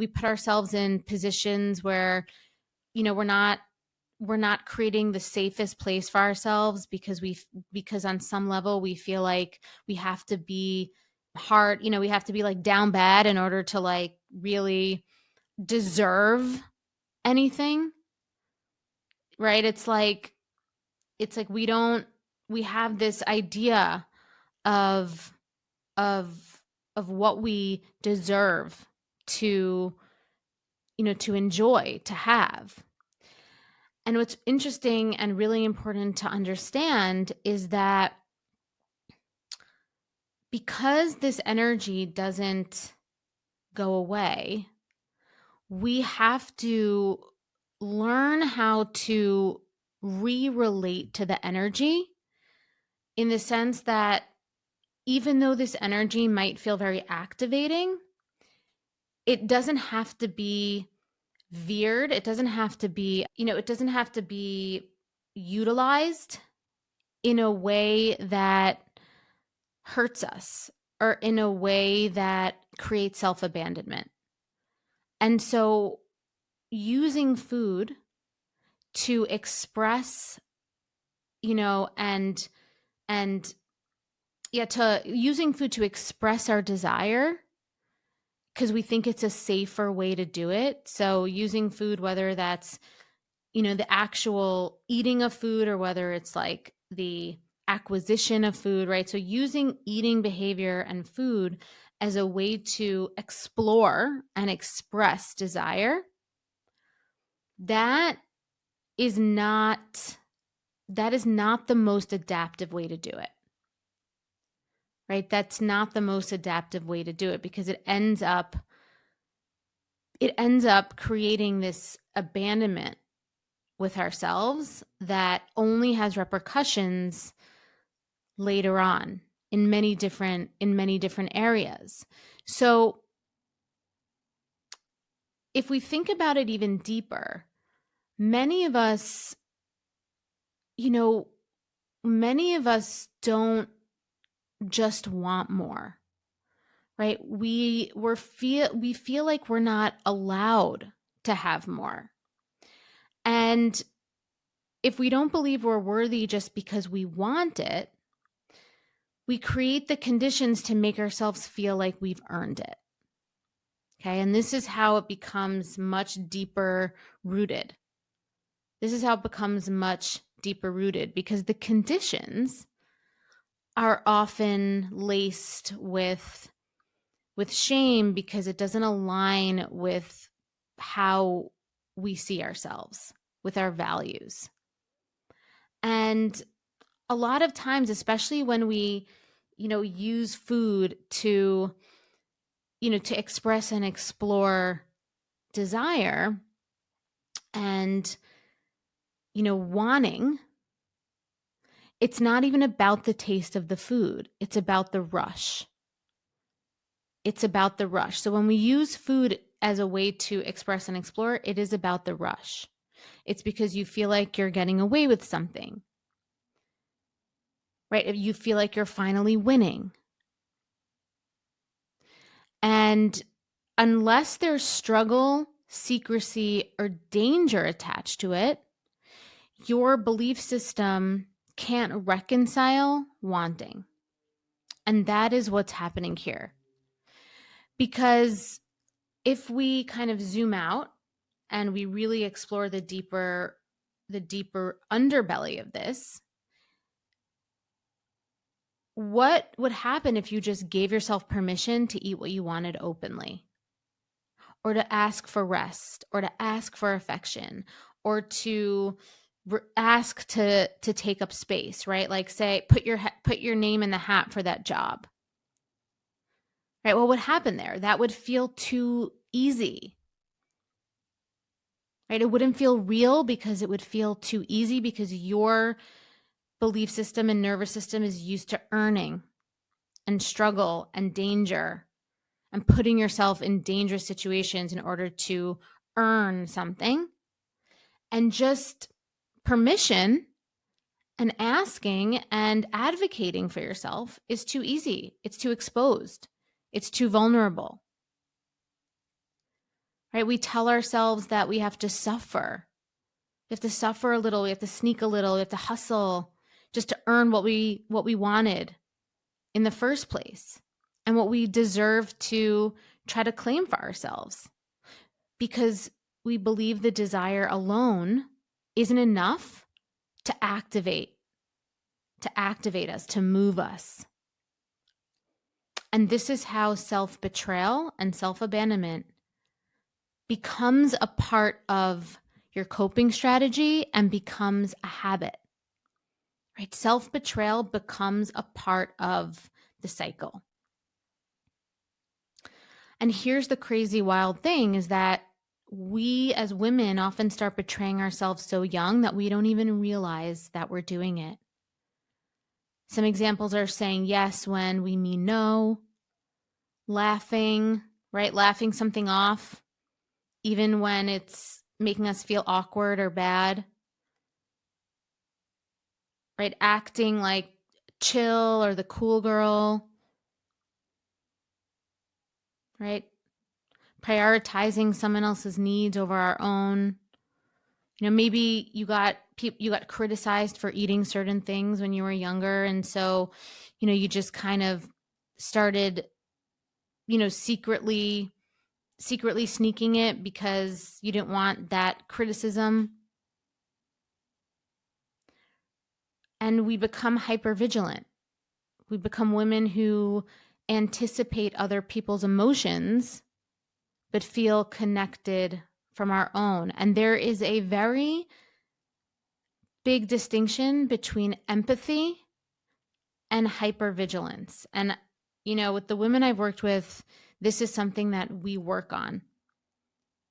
put ourselves in positions where, we're not creating the safest place for ourselves because on some level we feel like we have to be hard, we have to be like down bad in order to like really deserve anything, right? It's like we have this idea of of of what we deserve to to enjoy, to have. And what's interesting and really important to understand is that because this energy doesn't go away, we have to learn how to re-relate to the energy, in the sense that even though this energy might feel very activating, it doesn't have to be veered. It doesn't have to be, it doesn't have to be utilized in a way that hurts us or in a way that creates self-abandonment. And so using food to express, and yeah, to using food to express our desire because we think it's a safer way to do it. So using food, whether that's, the actual eating of food or whether it's like the acquisition of food, right? So using eating behavior and food as a way to explore and express desire, that is not the most adaptive way to do it. Right? That's not the most adaptive way to do it because it ends up creating this abandonment with ourselves that only has repercussions later on in many different areas. So if we think about it even deeper, many of us, many of us don't just want more, right? We feel like we're not allowed to have more. And if we don't believe we're worthy just because we want it, we create the conditions to make ourselves feel like we've earned it. Okay. And this is how it becomes much deeper rooted. This is how it becomes much deeper rooted because the conditions are often laced with shame because it doesn't align with how we see ourselves, with our values. And a lot of times, especially when we, use food to, to express and explore desire and, wanting, it's not even about the taste of the food. It's about the rush. It's about the rush. So when we use food as a way to express and explore, it is about the rush. It's because you feel like you're getting away with something, right? If you feel like you're finally winning. And unless there's struggle, secrecy, or danger attached to it, your belief system can't reconcile wanting. And that is what's happening here. Because if we kind of zoom out and we really explore the deeper underbelly of this, what would happen if you just gave yourself permission to eat what you wanted openly, or to ask for rest, or to ask for affection, or to ask to take up space, right? Like say, put your name in the hat for that job, right? What would happen there? That would feel too easy, right? It wouldn't feel real because it would feel too easy because your belief system and nervous system is used to earning and struggle and danger and putting yourself in dangerous situations in order to earn something. And just permission and asking and advocating for yourself is too easy. It's too exposed. It's too vulnerable. right? We tell ourselves that we have to suffer. We have to suffer a little. We have to sneak a little. We have to hustle just to earn what we wanted in the first place and what we deserve to try to claim for ourselves, because we believe the desire alone isn't enough to activate us, to move us. And this is how self-betrayal and self-abandonment becomes a part of your coping strategy and becomes a habit, right? Self-betrayal becomes a part of the cycle. And here's the crazy wild thing is that we as women often start betraying ourselves so young that we don't even realize that we're doing it. Some examples are saying yes when we mean no, laughing, right? Laughing something off, even when it's making us feel awkward or bad, right? Acting like chill or the cool girl, right? Prioritizing someone else's needs over our own. You know, maybe you got criticized for eating certain things when you were younger, and so, you know, you just kind of started, you know, secretly sneaking it because you didn't want that criticism. And we become hypervigilant. We become women who anticipate other people's emotions but feel connected from our own. And there is a very big distinction between empathy and hypervigilance. And, you know, with the women I've worked with, this is something that we work on.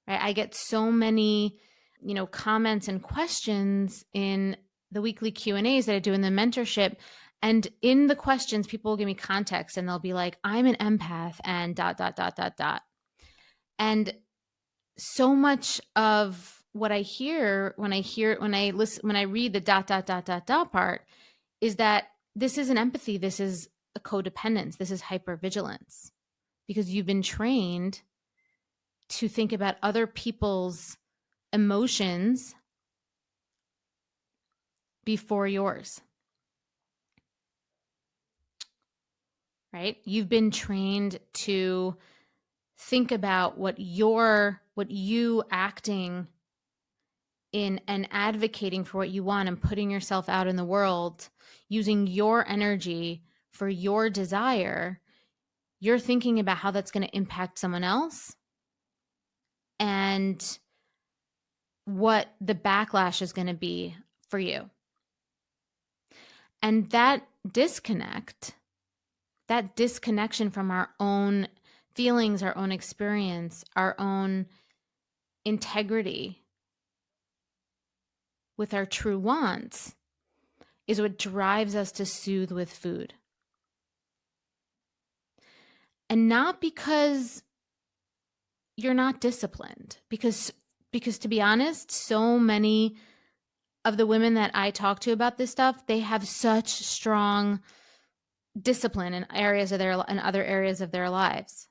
Right? I get so many, you know, comments and questions in the weekly Q&As that I do in the mentorship. And in the questions, people will give me context and they'll be like, I'm an empath and dot, dot, dot, dot, dot. And so much of what I hear when I read the dot, dot, dot, dot, dot part is that this isn't empathy. This is a codependence. This is hypervigilance, because you've been trained to think about other people's emotions before yours, right? You've been trained to think about what you acting in and advocating for what you want and putting yourself out in the world, using your energy for your desire. You're thinking about how that's going to impact someone else and what the backlash is going to be for you. And that disconnection from our own feelings, our own experience, our own integrity with our true wants is what drives us to soothe with food. And not because you're not disciplined, because to be honest, so many of the women that I talk to about this stuff, they have such strong discipline in other areas of their lives.